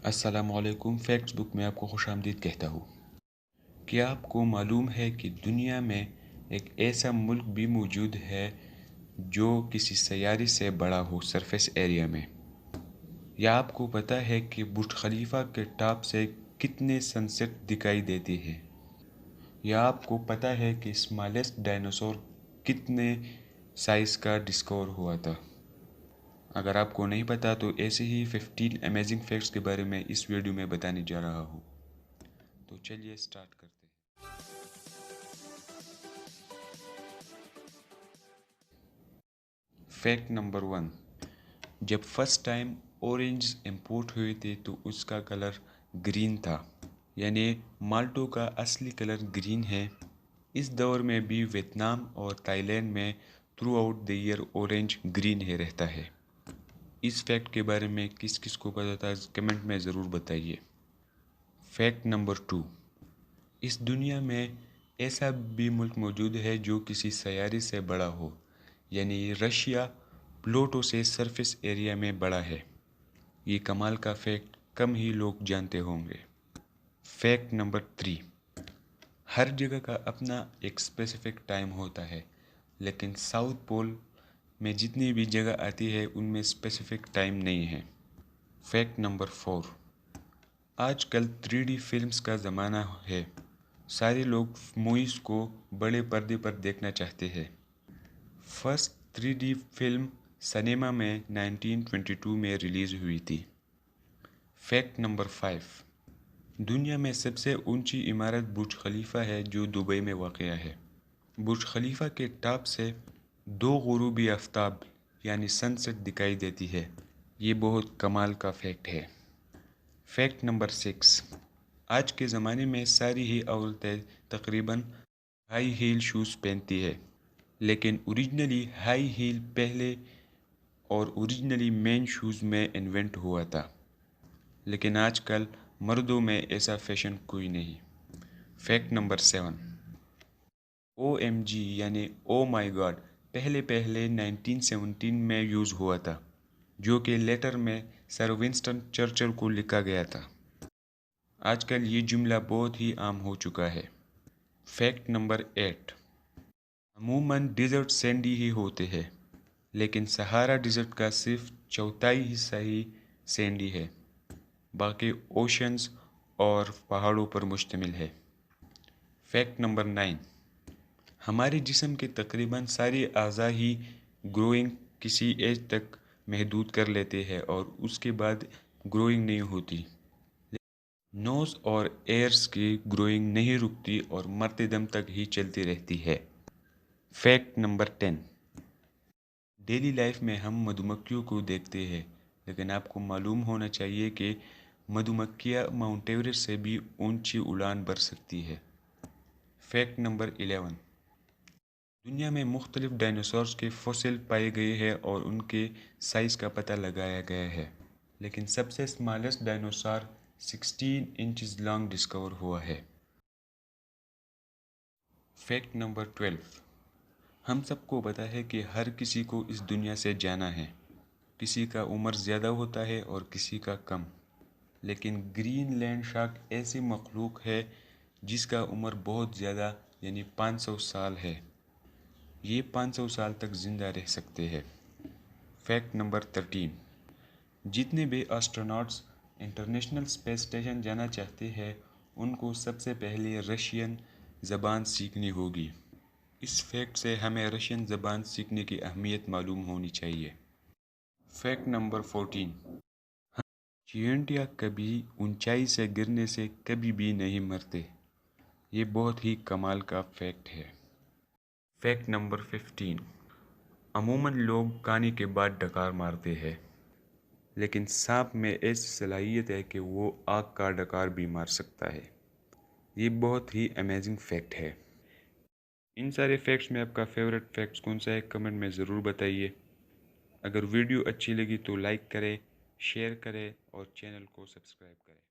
अस्सलामुअलैकुम। Facts book में आपको खुशामदीद कहता हूँ। क्या आपको मालूम है कि दुनिया में एक ऐसा मुल्क भी मौजूद है जो किसी सैयारे से बड़ा हो सरफेस एरिया में? या आपको पता है कि बुर्ज खलीफा के टॉप से कितने सनसेट दिखाई देते हैं? या आपको पता है कि स्मॉलेस्ट डायनासोर कितने साइज़ का डिस्कवर हुआ था? अगर आपको नहीं पता तो ऐसे ही 15 अमेजिंग फैक्ट्स के बारे में इस वीडियो में बताने जा रहा हूँ। तो चलिए स्टार्ट करते हैं। Fact number 1। जब फर्स्ट टाइम ऑरेंज इंपोर्ट हुए थे तो उसका कलर ग्रीन था, यानी माल्टो का असली कलर ग्रीन है। इस दौर में भी वियतनाम और थाईलैंड में throughout the year orange green ही रहता है। इस फैक्ट के बारे में किस किस को पता था कमेंट में ज़रूर बताइए। Fact number 2। इस दुनिया में ऐसा भी मुल्क मौजूद है जो किसी सैयारे से बड़ा हो, यानी रशिया प्लूटो से सरफेस एरिया में बड़ा है। ये कमाल का फैक्ट कम ही लोग जानते होंगे। Fact number 3। हर जगह का अपना एक स्पेसिफिक टाइम होता है, लेकिन साउथ पोल में जितनी भी जगह आती है उनमें स्पेसिफिक टाइम नहीं है। Fact number 4। आजकल 3D फिल्म्स का ज़माना है। सारे लोग मूवीज़ को बड़े पर्दे पर देखना चाहते हैं। फर्स्ट 3D फिल्म सिनेमा में 1922 में रिलीज़ हुई थी। Fact number 5। दुनिया में सबसे ऊंची इमारत बुर्ज खलीफा है जो दुबई में वाक़या है। बुर्ज खलीफा के टॉप से दो गुरूबी आफ्ताब यानी सनसेट दिखाई देती है। ये बहुत कमाल का फैक्ट है। Fact number 6। आज के ज़माने में सारी ही औरतें तकरीबन हाई हील शूज़ पहनती है, लेकिन ओरिजिनली हाई हील पहले और ओरिजिनली मेन शूज़ में इन्वेंट हुआ था, लेकिन आजकल मर्दों में ऐसा फैशन कोई नहीं। Fact number 7। OMG यानी ओ माई गॉड पहले पहले 1917 में यूज़ हुआ था, जो कि लेटर में सर विंस्टन चर्चिल को लिखा गया था। आजकल ये जुमला बहुत ही आम हो चुका है। Fact number 8। अमूमन डिज़र्ट सैंडी ही होते हैं, लेकिन सहारा डिज़र्ट का सिर्फ चौथाई हिस्सा ही सैंडी है, बाकी ओशंस और पहाड़ों पर मुश्तमिल है। Fact number 9। हमारे जिस्म के तकरीबन सारे अज़ा ही ग्रोइंग किसी एज तक महदूद कर लेते हैं और उसके बाद ग्रोइंग नहीं होती। नोज़ और एयर्स की ग्रोइंग नहीं रुकती और मरते दम तक ही चलती रहती है। Fact number 10। डेली लाइफ में हम मधुमक्खियों को देखते हैं, लेकिन आपको मालूम होना चाहिए कि मधुमक्खियाँ माउंट एवरेस्ट से भी ऊंची उड़ान भर सकती है। Fact number 11। दुनिया में मुख्तलिफ डायनासोर्स के फॉसिल पाए गए हैं और उनके साइज़ का पता लगाया गया है, लेकिन सबसे smallest dinosaur 16 inches long discover हुआ है। Fact number 12। हम सबको पता है कि हर किसी को इस दुनिया से जाना है। किसी का उम्र ज़्यादा होता है और किसी का कम, लेकिन ग्रीनलैंड शार्क ऐसी मखलूक है जिसका उम्र बहुत ज़्यादा यानी 500 साल है। ये 500 साल तक ज़िंदा रह सकते हैं। Fact number 13। जितने भी एस्ट्रोनॉट्स इंटरनेशनल स्पेस स्टेशन जाना चाहते हैं उनको सबसे पहले रशियन ज़बान सीखनी होगी। इस फैक्ट से हमें रशियन ज़बान सीखने की अहमियत मालूम होनी चाहिए। Fact number 14। चींटियाँ कभी ऊंचाई से गिरने से कभी भी नहीं मरते। ये बहुत ही कमाल का फैक्ट है। Fact number 15। अमूमन लोग खाने के बाद डकार मारते हैं, लेकिन सांप में ऐसी सलाहियत है कि वो आग का डकार भी मार सकता है। ये बहुत ही अमेजिंग फैक्ट है। इन सारे फैक्ट्स में आपका फेवरेट फैक्ट्स कौन सा है कमेंट में ज़रूर बताइए। अगर वीडियो अच्छी लगी तो लाइक करें, शेयर करें और चैनल को सब्सक्राइब करें।